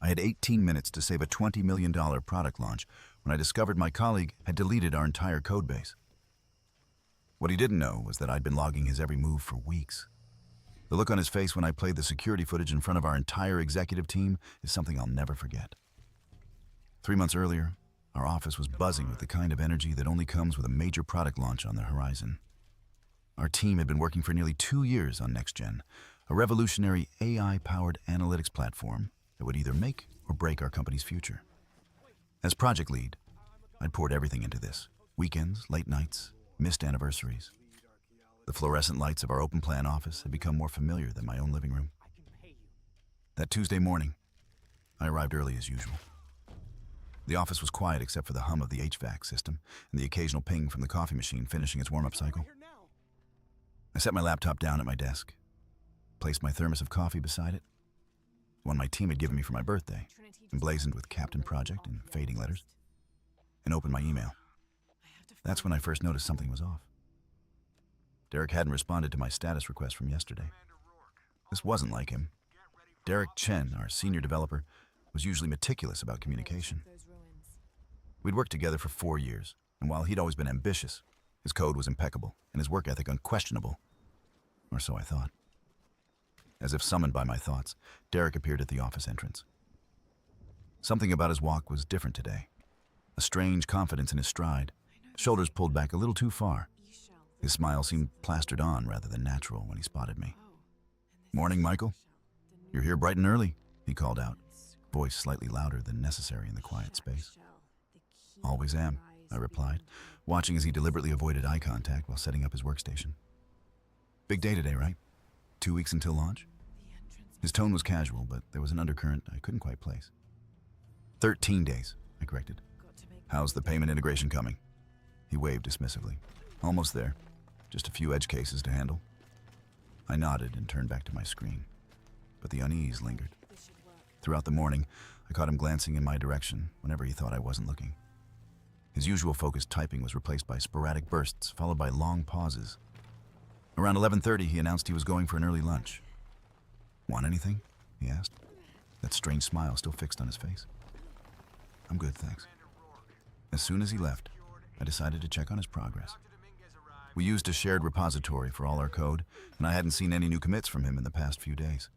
had 18 minutes to save a $20 million product launch when I discovered my colleague had deleted our entire codebase. What he didn't know was that I'd been logging his every move for weeks. The look on his face when I played the security footage in front of our entire executive team is something I'll never forget. 3 months earlier, our office was buzzing with the kind of energy that only comes with a major product launch on the horizon. Our team had been working for nearly 2 years on NextGen, a revolutionary AI-powered analytics platform that would either make or break our company's future. As project lead, I'd poured everything into this. Weekends, late nights, missed anniversaries. The fluorescent lights of our open-plan office had become more familiar than my own living room. That Tuesday morning, I arrived early as usual. The office was quiet except for the hum of the HVAC system and the occasional ping from the coffee machine finishing its warm-up cycle. I set my laptop down at my desk, placed my thermos of coffee beside it, one my team had given me for my birthday, emblazoned with Captain Project in fading letters, and opened my email. That's when I first noticed something was off. Derek hadn't responded to my status request from yesterday. This wasn't like him. Derek Chen, our senior developer, was usually meticulous about communication. We'd worked together for 4 years, and while he'd always been ambitious, his code was impeccable and his work ethic unquestionable. Or so I thought. As if summoned by my thoughts, Derek appeared at the office entrance. Something about his walk was different today. A strange confidence in his stride, shoulders pulled back a little too far. His smile seemed plastered on rather than natural when he spotted me. "Morning, Michael. You're here bright and early," he called out, voice slightly louder than necessary in the quiet space. "Always am," I replied, watching as he deliberately avoided eye contact while setting up his workstation. "Big day today, right? 2 weeks until launch?" His tone was casual, but there was an undercurrent I couldn't quite place. 13 days, I corrected. "How's the payment integration coming?" He waved dismissively. "Almost there. Just a few edge cases to handle." I nodded and turned back to my screen, but the unease lingered. Throughout the morning, I caught him glancing in my direction whenever he thought I wasn't looking. His usual focused typing was replaced by sporadic bursts, followed by long pauses. Around 11:30, he announced he was going for an early lunch. "Want anything?" he asked, that strange smile still fixed on his face. "I'm good, thanks." As soon as he left, I decided to check on his progress. We used a shared repository for all our code, and I hadn't seen any new commits from him in the past few days.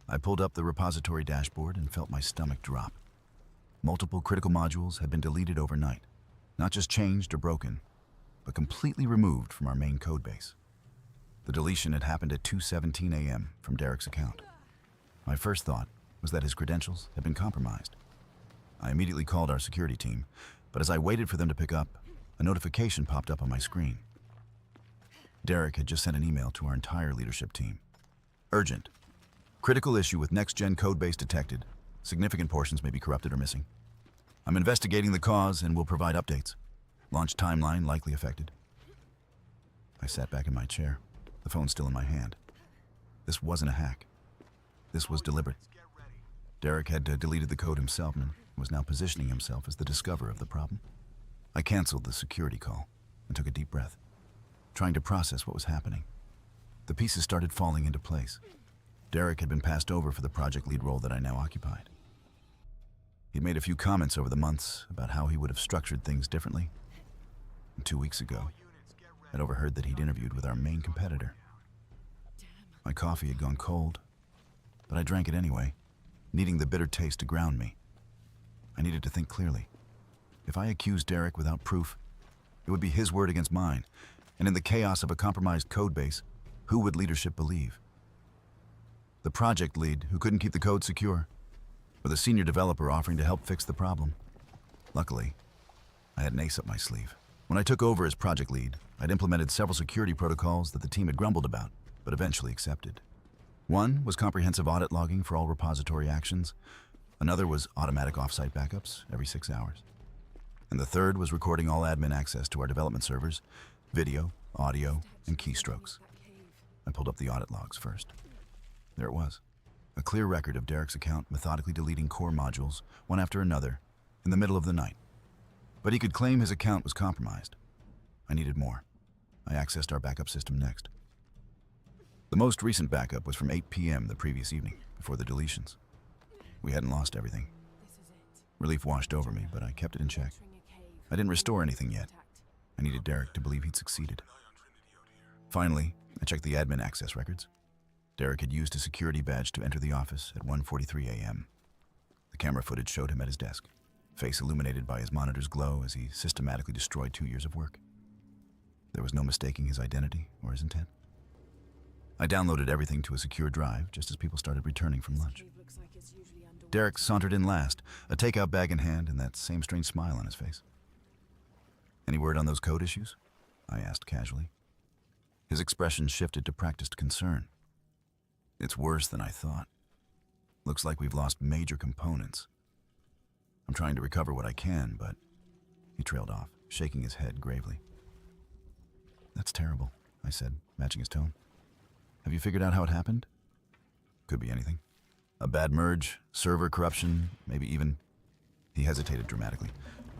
I pulled up the repository dashboard and felt my stomach drop. Multiple critical modules had been deleted overnight, not just changed or broken, but completely removed from our main codebase. The deletion had happened at 2:17 a.m. from Derek's account. My first thought was that his credentials had been compromised. I immediately called our security team, but as I waited for them to pick up, a notification popped up on my screen. Derek had just sent an email to our entire leadership team. "Urgent. Critical issue with NextGen codebase detected. Significant portions may be corrupted or missing. I'm investigating the cause and will provide updates. Launch timeline likely affected." I sat back in my chair, the phone still in my hand. This wasn't a hack. This was deliberate. Derek had deleted the code himself and was now positioning himself as the discoverer of the problem. I canceled the security call and took a deep breath, trying to process what was happening. The pieces started falling into place. Derek had been passed over for the project lead role that I now occupied. He'd made a few comments over the months about how he would have structured things differently. And 2 weeks ago, I'd overheard that he'd interviewed with our main competitor. My coffee had gone cold, but I drank it anyway, needing the bitter taste to ground me. I needed to think clearly. If I accused Derek without proof, it would be his word against mine, and in the chaos of a compromised codebase, who would leadership believe? The project lead who couldn't keep the code secure, or the senior developer offering to help fix the problem? Luckily, I had an ace up my sleeve. When I took over as project lead, I'd implemented several security protocols that the team had grumbled about, but eventually accepted. One was comprehensive audit logging for all repository actions. Another was automatic offsite backups every 6 hours. And the third was recording all admin access to our development servers, video, audio, and keystrokes. I pulled up the audit logs first. There it was, a clear record of Derek's account methodically deleting core modules, one after another, in the middle of the night. But he could claim his account was compromised. I needed more. I accessed our backup system next. The most recent backup was from 8 p.m. the previous evening, before the deletions. We hadn't lost everything. Relief washed over me, but I kept it in check. I didn't restore anything yet. I needed Derek to believe he'd succeeded. Finally, I checked the admin access records. Derek had used a security badge to enter the office at 1:43 a.m. The camera footage showed him at his desk, face illuminated by his monitor's glow as he systematically destroyed 2 years of work. There was no mistaking his identity or his intent. I downloaded everything to a secure drive just as people started returning from lunch. Derek sauntered in last, a takeout bag in hand and that same strange smile on his face. "Any word on those code issues?" I asked casually. His expression shifted to practiced concern. "It's worse than I thought. Looks like we've lost major components. I'm trying to recover what I can, but..." He trailed off, shaking his head gravely. "That's terrible," I said, matching his tone. "Have you figured out how it happened?" "Could be anything. A bad merge, server corruption, maybe even..." He hesitated dramatically.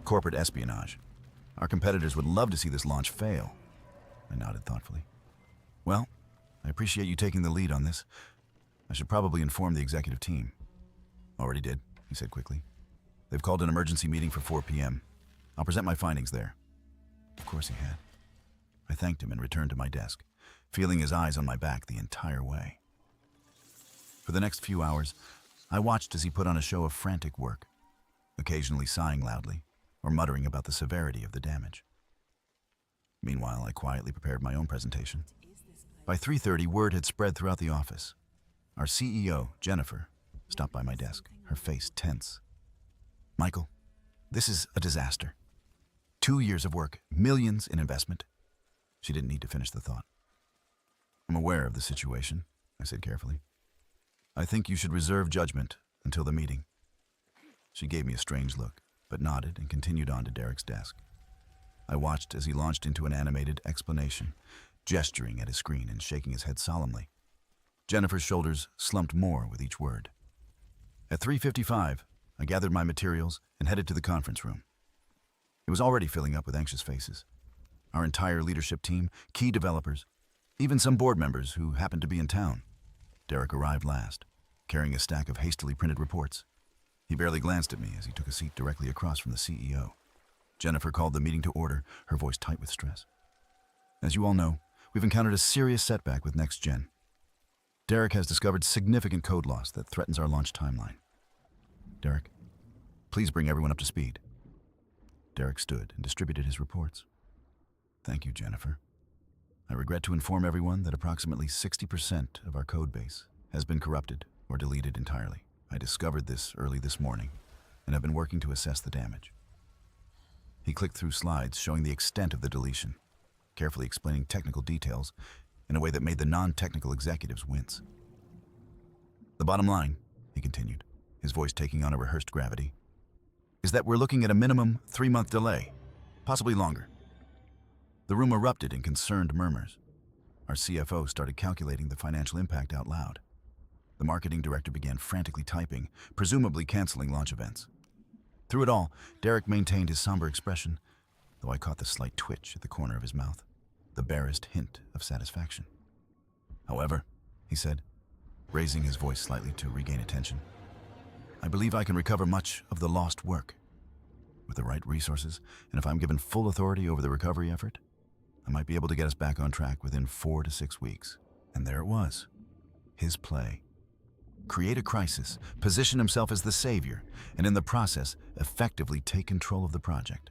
"Corporate espionage. Our competitors would love to see this launch fail." I nodded thoughtfully. "Well, I appreciate you taking the lead on this. I should probably inform the executive team." "Already did," he said quickly. "They've called an emergency meeting for 4 p.m. I'll present my findings there." Of course he had. I thanked him and returned to my desk, feeling his eyes on my back the entire way. For the next few hours, I watched as he put on a show of frantic work, occasionally sighing loudly or muttering about the severity of the damage. Meanwhile, I quietly prepared my own presentation. By 3:30, word had spread throughout the office. Our CEO, Jennifer, stopped by my desk, her face tense. "Michael, this is a disaster. 2 years of work, millions in investment." She didn't need to finish the thought. "I'm aware of the situation," I said carefully. "I think you should reserve judgment until the meeting." She gave me a strange look, but nodded and continued on to Derek's desk. I watched as he launched into an animated explanation, gesturing at his screen and shaking his head solemnly. Jennifer's shoulders slumped more with each word. At 3:55, I gathered my materials and headed to the conference room. It was already filling up with anxious faces. Our entire leadership team, key developers, even some board members who happened to be in town. Derek arrived last, carrying a stack of hastily printed reports. He barely glanced at me as he took a seat directly across from the CEO. Jennifer called the meeting to order, her voice tight with stress. "As you all know, we've encountered a serious setback with Next Gen. Derek has discovered significant code loss that threatens our launch timeline. Derek, please bring everyone up to speed." Derek stood and distributed his reports. "Thank you, Jennifer. I regret to inform everyone that approximately 60% of our code base has been corrupted or deleted entirely. I discovered this early this morning and have been working to assess the damage." He clicked through slides showing the extent of the deletion, carefully explaining technical details in a way that made the non-technical executives wince. "The bottom line," he continued, his voice taking on a rehearsed gravity, "is that we're looking at a minimum 3-month delay, possibly longer." The room erupted in concerned murmurs. Our CFO started calculating the financial impact out loud. The marketing director began frantically typing, presumably canceling launch events. Through it all, Derek maintained his somber expression, though I caught the slight twitch at the corner of his mouth, the barest hint of satisfaction. "However," he said, raising his voice slightly to regain attention, "I believe I can recover much of the lost work. With the right resources, and if I'm given full authority over the recovery effort, I might be able to get us back on track within 4 to 6 weeks. And there it was, his play. Create a crisis, position himself as the savior, and in the process, effectively take control of the project.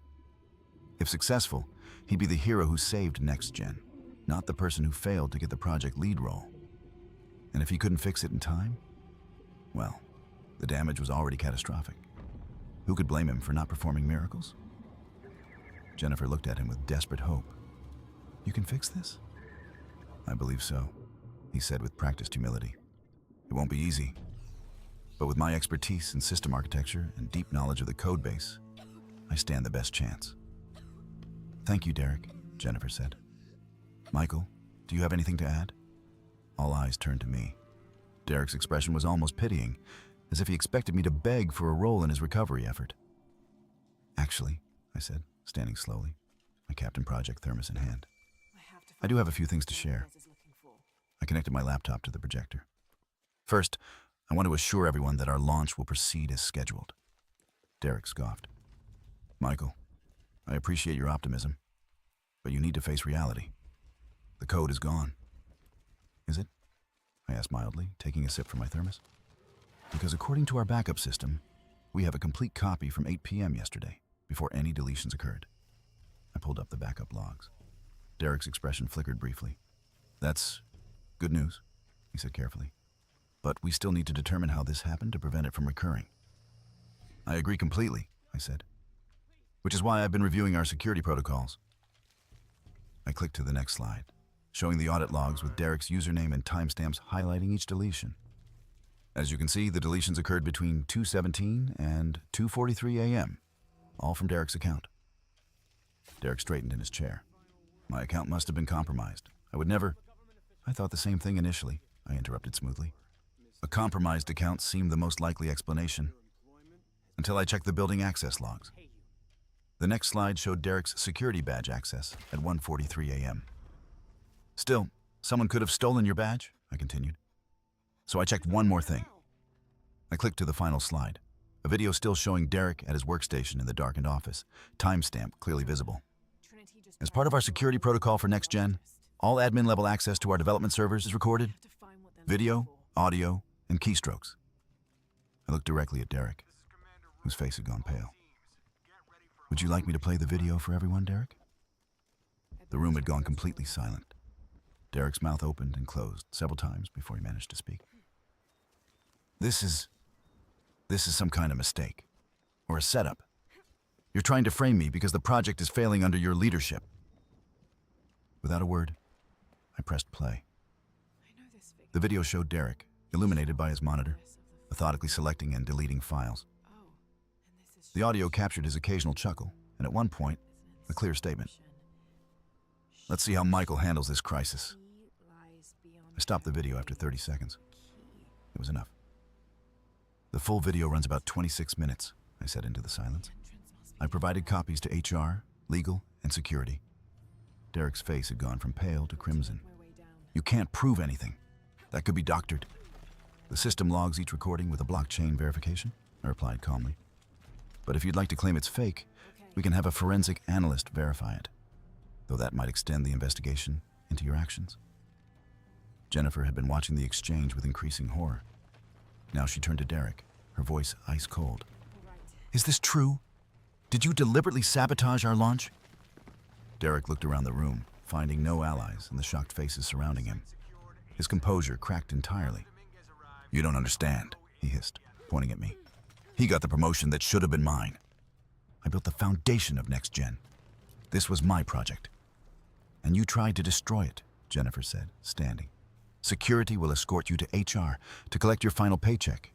If successful, he'd be the hero who saved Next Gen, not the person who failed to get the project lead role. And if he couldn't fix it in time, well, the damage was already catastrophic. Who could blame him for not performing miracles?" Jennifer looked at him with desperate hope. "You can fix this?" "I believe so," he said with practiced humility. "It won't be easy, but with my expertise in system architecture and deep knowledge of the code base, I stand the best chance." "Thank you, Derek," Jennifer said. "Michael, do you have anything to add?" All eyes turned to me. Derek's expression was almost pitying, as if he expected me to beg for a role in his recovery effort. "Actually," I said, standing slowly, my Captain Project thermos in hand, "I do have a few things to share." I connected my laptop to the projector. "First, I want to assure everyone that our launch will proceed as scheduled. Derek scoffed. Michael, I appreciate your optimism, but you need to face reality. The code is gone. Is it? I asked mildly, taking a sip from my thermos. Because according to our backup system, we have a complete copy from 8 p.m. yesterday, before any deletions occurred. I pulled up the backup logs. Derek's expression flickered briefly. That's good news, he said carefully. But we still need to determine how this happened to prevent it from recurring. I agree completely, I said. Which is why I've been reviewing our security protocols. I clicked to the next slide, showing the audit logs with Derek's username and timestamps highlighting each deletion. As you can see, the deletions occurred between 2:17 and 2:43 a.m., all from Derek's account. Derek straightened in his chair. My account must have been compromised. I would never... I thought the same thing initially, I interrupted smoothly. A compromised account seemed the most likely explanation, until I checked the building access logs. The next slide showed Derek's security badge access at 1:43 a.m. Still, someone could have stolen your badge, I continued. So I checked one more thing. I clicked to the final slide, a video still showing Derek at his workstation in the darkened office, timestamp clearly visible. As part of our security protocol for Next Gen, all admin-level access to our development servers is recorded. Video, audio, and keystrokes. I looked directly at Derek, whose face had gone pale. Would you like me to play the video for everyone, Derek? The room had gone completely silent. Derek's mouth opened and closed several times before he managed to speak. This is some kind of mistake, or a setup. You're trying to frame me because the project is failing under your leadership. Without a word, I pressed play. The video showed Derek, illuminated by his monitor, methodically selecting and deleting files. The audio captured his occasional chuckle, and at one point, a clear statement. Let's see how Michael handles this crisis. I stopped the video after 30 seconds. It was enough. The full video runs about 26 minutes, I said into the silence. I provided copies to HR, legal, and security. Derek's face had gone from pale to crimson. You can't prove anything. That could be doctored. The system logs each recording with a blockchain verification, I replied calmly. But if you'd like to claim it's fake, we can have a forensic analyst verify it, though that might extend the investigation into your actions. Jennifer had been watching the exchange with increasing horror. Now she turned to Derek, her voice ice cold. Is this true? Did you deliberately sabotage our launch? Derek looked around the room, finding no allies in the shocked faces surrounding him. His composure cracked entirely. You don't understand, he hissed, pointing at me. He got the promotion that should have been mine. I built the foundation of Next Gen. This was my project. And you tried to destroy it, Jennifer said, standing. Security will escort you to HR to collect your final paycheck.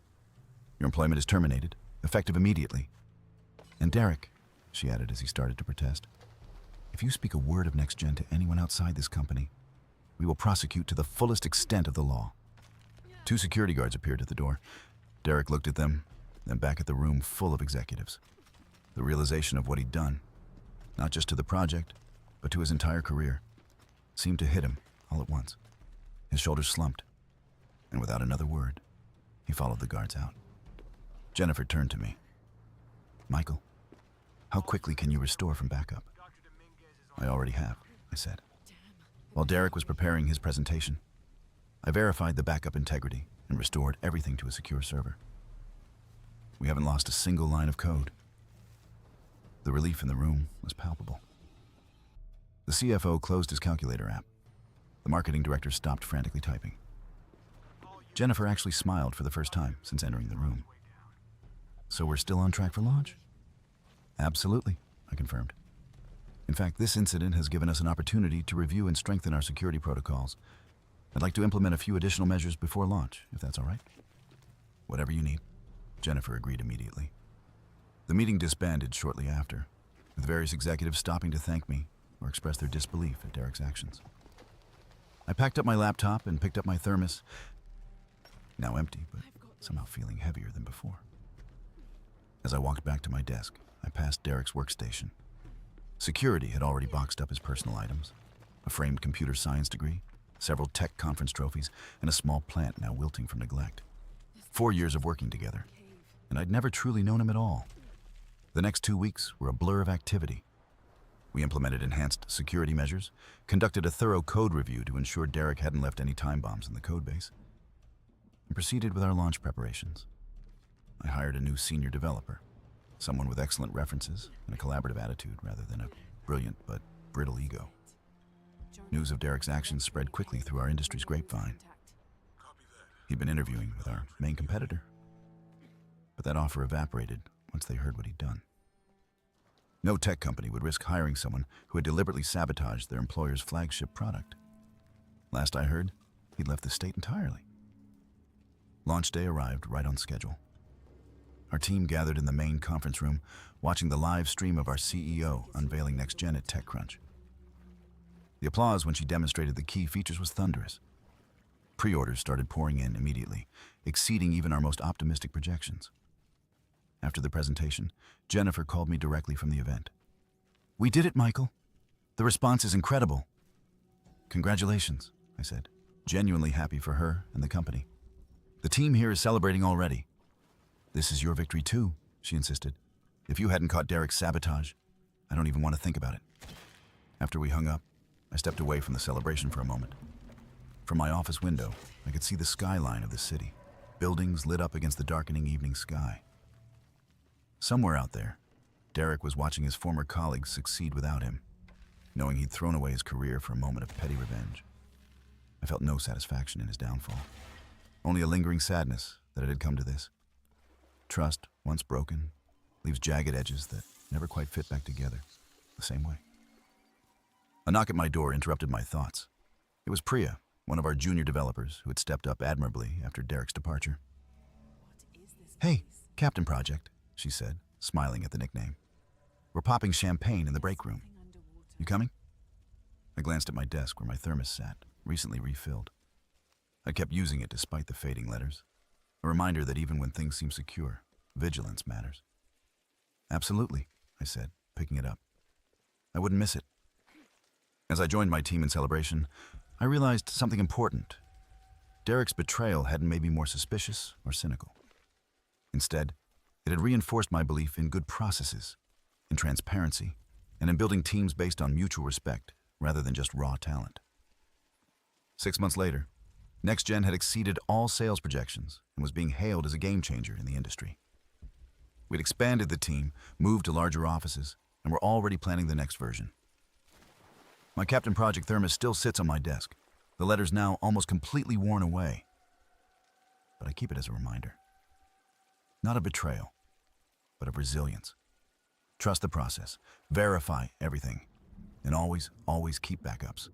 Your employment is terminated, effective immediately. And Derek, she added as he started to protest, if you speak a word of Next Gen to anyone outside this company, we will prosecute to the fullest extent of the law. 2 security guards appeared at the door. Derek looked at them, then back at the room full of executives. The realization of what he'd done, not just to the project, but to his entire career, seemed to hit him all at once. His shoulders slumped, and without another word, he followed the guards out. Jennifer turned to me. Michael, how quickly can you restore from backup? I already have, I said. While Derek was preparing his presentation, I verified the backup integrity and restored everything to a secure server. We haven't lost a single line of code. The relief in the room was palpable. The CFO closed his calculator app. The marketing director stopped frantically typing. Jennifer actually smiled for the first time since entering the room. So we're still on track for launch? Absolutely, I confirmed. In fact, this incident has given us an opportunity to review and strengthen our security protocols. I'd like to implement a few additional measures before launch, if that's all right. Whatever you need, Jennifer agreed immediately. The meeting disbanded shortly after, with various executives stopping to thank me or express their disbelief at Derek's actions. I packed up my laptop and picked up my thermos, now empty, but somehow feeling heavier than before. As I walked back to my desk, I passed Derek's workstation. Security had already boxed up his personal items, a framed computer science degree, several tech conference trophies, and a small plant now wilting from neglect. 4 years of working together, and I'd never truly known him at all. The next 2 weeks were a blur of activity. We implemented enhanced security measures, conducted a thorough code review to ensure Derek hadn't left any time bombs in the codebase, and proceeded with our launch preparations. I hired a new senior developer, someone with excellent references and a collaborative attitude rather than a brilliant but brittle ego. News of Derek's actions spread quickly through our industry's grapevine. He'd been interviewing with our main competitor, but that offer evaporated once they heard what he'd done. No tech company would risk hiring someone who had deliberately sabotaged their employer's flagship product. Last I heard, he'd left the state entirely. Launch day arrived right on schedule. Our team gathered in the main conference room, watching the live stream of our CEO unveiling Next Gen at TechCrunch. The applause when she demonstrated the key features was thunderous. Pre-orders started pouring in immediately, exceeding even our most optimistic projections. After the presentation, Jennifer called me directly from the event. "We did it, Michael. The response is incredible." "Congratulations," I said, genuinely happy for her and the company. "The team here is celebrating already." "This is your victory too," she insisted. "If you hadn't caught Derek's sabotage, I don't even want to think about it." After we hung up, I stepped away from the celebration for a moment. From my office window, I could see the skyline of the city, buildings lit up against the darkening evening sky. Somewhere out there, Derek was watching his former colleagues succeed without him, knowing he'd thrown away his career for a moment of petty revenge. I felt no satisfaction in his downfall, only a lingering sadness that it had come to this. Trust, once broken, leaves jagged edges that never quite fit back together the same way. A knock at my door interrupted my thoughts. It was Priya, one of our junior developers who had stepped up admirably after Derek's departure. "Hey, Captain Project," she said, smiling at the nickname. "We're popping champagne in the break room. You coming?" I glanced at my desk where my thermos sat, recently refilled. I kept using it despite the fading letters, a reminder that even when things seem secure, vigilance matters. "Absolutely," I said, picking it up. I wouldn't miss it. As I joined my team in celebration, I realized something important. Derek's betrayal hadn't made me more suspicious or cynical. Instead, it had reinforced my belief in good processes, in transparency, and in building teams based on mutual respect rather than just raw talent. 6 months later, Next Gen had exceeded all sales projections and was being hailed as a game changer in the industry. We'd expanded the team, moved to larger offices, and were already planning the next version. My Captain Project thermos still sits on my desk, the letters now almost completely worn away. But I keep it as a reminder. Not of betrayal, but of resilience. Trust the process, verify everything, and always keep backups.